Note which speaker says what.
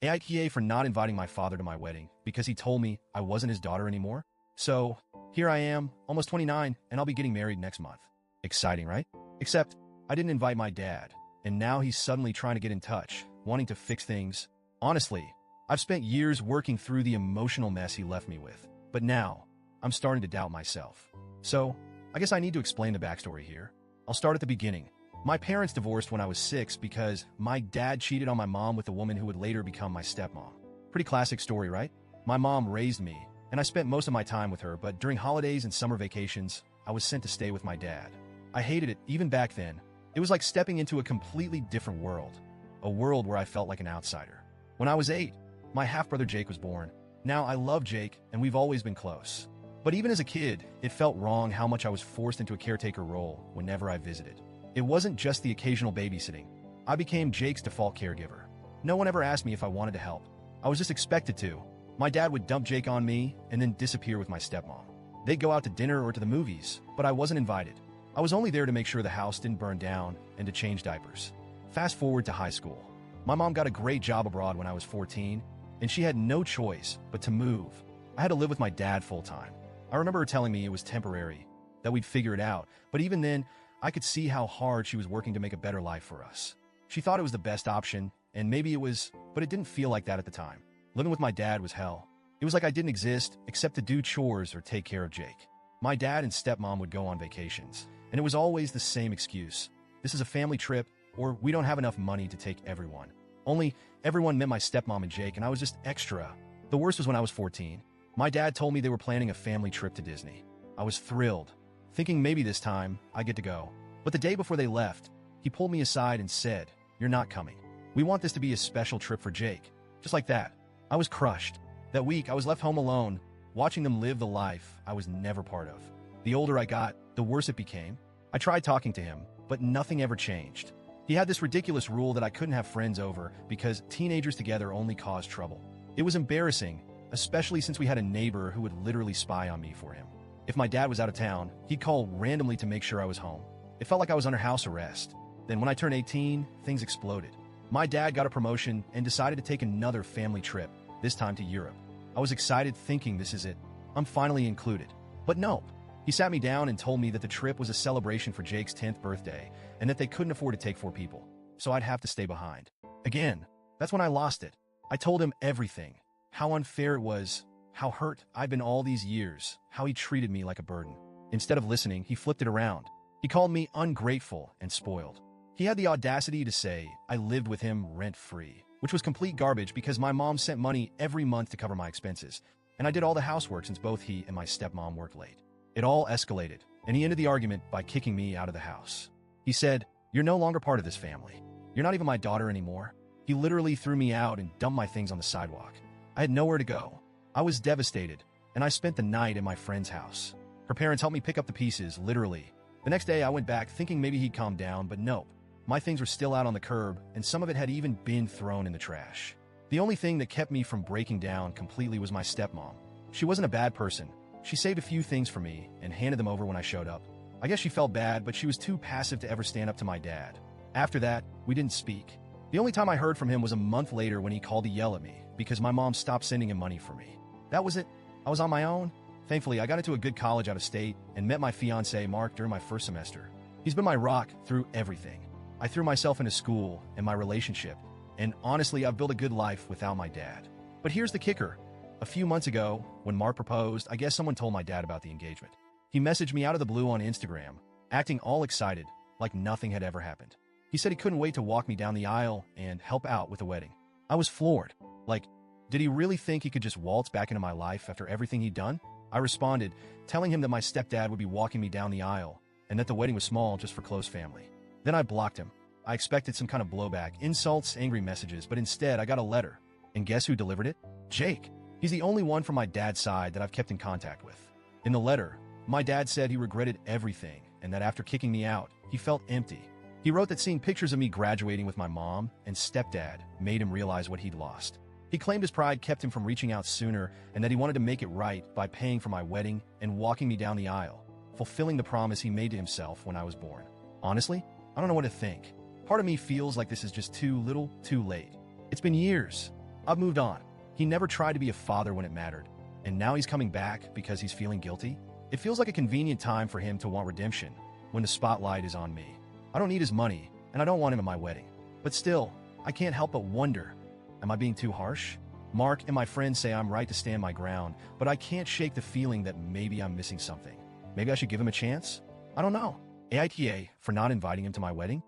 Speaker 1: AITA for not inviting my father to my wedding because he told me I wasn't his daughter anymore. So, here I am, almost 29, and I'll be getting married next month. Exciting, right? Except, I didn't invite my dad, and now he's suddenly trying to get in touch, wanting to fix things. Honestly, I've spent years working through the emotional mess he left me with, but now, I'm starting to doubt myself. So, I guess I need to explain the backstory here. I'll start at the beginning. My parents divorced when I was 6 because my dad cheated on my mom with a woman who would later become my stepmom. Pretty classic story, right? My mom raised me, and I spent most of my time with her, but during holidays and summer vacations, I was sent to stay with my dad. I hated it, even back then. It was like stepping into a completely different world, a world where I felt like an outsider. When I was 8, my half-brother Jake was born. Now, I love Jake, and we've always been close. But even as a kid, it felt wrong how much I was forced into a caretaker role whenever I visited. It wasn't just the occasional babysitting. I became Jake's default caregiver. No one ever asked me if I wanted to help. I was just expected to. My dad would dump Jake on me and then disappear with my stepmom. They'd go out to dinner or to the movies, but I wasn't invited. I was only there to make sure the house didn't burn down and to change diapers. Fast forward to high school. My mom got a great job abroad when I was 14, and she had no choice but to move. I had to live with my dad full-time. I remember her telling me it was temporary, that we'd figure it out, but even then, I could see how hard she was working to make a better life for us. She thought it was the best option, and maybe it was, but it didn't feel like that at the time. Living with my dad was hell. It was like I didn't exist except to do chores or take care of Jake. My dad and stepmom would go on vacations, and it was always the same excuse. This is a family trip, or we don't have enough money to take everyone. Only everyone meant my stepmom and Jake, and I was just extra. The worst was when I was 14. My dad told me they were planning a family trip to Disney. I was thrilled, thinking maybe this time I get to go. But the day before they left, he pulled me aside and said, "You're not coming. We want this to be a special trip for Jake." Just like that. I was crushed. That week, I was left home alone, watching them live the life I was never part of. The older I got, the worse it became. I tried talking to him, but nothing ever changed. He had this ridiculous rule that I couldn't have friends over because teenagers together only caused trouble. It was embarrassing, especially since we had a neighbor who would literally spy on me for him. If my dad was out of town, he'd call randomly to make sure I was home. It felt like I was under house arrest. Then when I turned 18, things exploded. My dad got a promotion and decided to take another family trip, this time to Europe. I was excited thinking this is it. I'm finally included. But no. He sat me down and told me that the trip was a celebration for Jake's 10th birthday and that they couldn't afford to take 4 people, so I'd have to stay behind. Again, that's when I lost it. I told him everything. How unfair it was, how hurt I'd been all these years, how he treated me like a burden. Instead of listening, he flipped it around. He called me ungrateful and spoiled. He had the audacity to say I lived with him rent-free, which was complete garbage because my mom sent money every month to cover my expenses, and I did all the housework since both he and my stepmom worked late. It all escalated, and he ended the argument by kicking me out of the house. He said, "You're no longer part of this family. You're not even my daughter anymore." He literally threw me out and dumped my things on the sidewalk. I had nowhere to go. I was devastated, and I spent the night at my friend's house. Her parents helped me pick up the pieces, literally. The next day, I went back thinking maybe he'd calm down, but nope. My things were still out on the curb, and some of it had even been thrown in the trash. The only thing that kept me from breaking down completely was my stepmom. She wasn't a bad person. She saved a few things for me and handed them over when I showed up. I guess she felt bad, but she was too passive to ever stand up to my dad. After that, we didn't speak. The only time I heard from him was a month later when he called to yell at me because my mom stopped sending him money for me. That was it. I was on my own. Thankfully, I got into a good college out of state and met my fiancé, Mark, during my first semester. He's been my rock through everything. I threw myself into school and my relationship, and honestly, I've built a good life without my dad. But here's the kicker. A few months ago, when Mark proposed, I guess someone told my dad about the engagement. He messaged me out of the blue on Instagram, acting all excited, like nothing had ever happened. He said he couldn't wait to walk me down the aisle and help out with the wedding. I was floored. Like, did he really think he could just waltz back into my life after everything he'd done? I responded, telling him that my stepdad would be walking me down the aisle and that the wedding was small just for close family. Then I blocked him. I expected some kind of blowback, insults, angry messages, but instead I got a letter. And guess who delivered it? Jake. He's the only one from my dad's side that I've kept in contact with. In the letter, my dad said he regretted everything and that after kicking me out, he felt empty. He wrote that seeing pictures of me graduating with my mom and stepdad made him realize what he'd lost. He claimed his pride kept him from reaching out sooner and that he wanted to make it right by paying for my wedding and walking me down the aisle, fulfilling the promise he made to himself when I was born. Honestly, I don't know what to think. Part of me feels like this is just too little, too late. It's been years, I've moved on. He never tried to be a father when it mattered, and now he's coming back because he's feeling guilty. It feels like a convenient time for him to want redemption when the spotlight is on me. I don't need his money, and I don't want him at my wedding. But still, I can't help but wonder, am I being too harsh? Mark and my friends say I'm right to stand my ground, but I can't shake the feeling that maybe I'm missing something. Maybe I should give him a chance? I don't know. AITA for not inviting him to my wedding?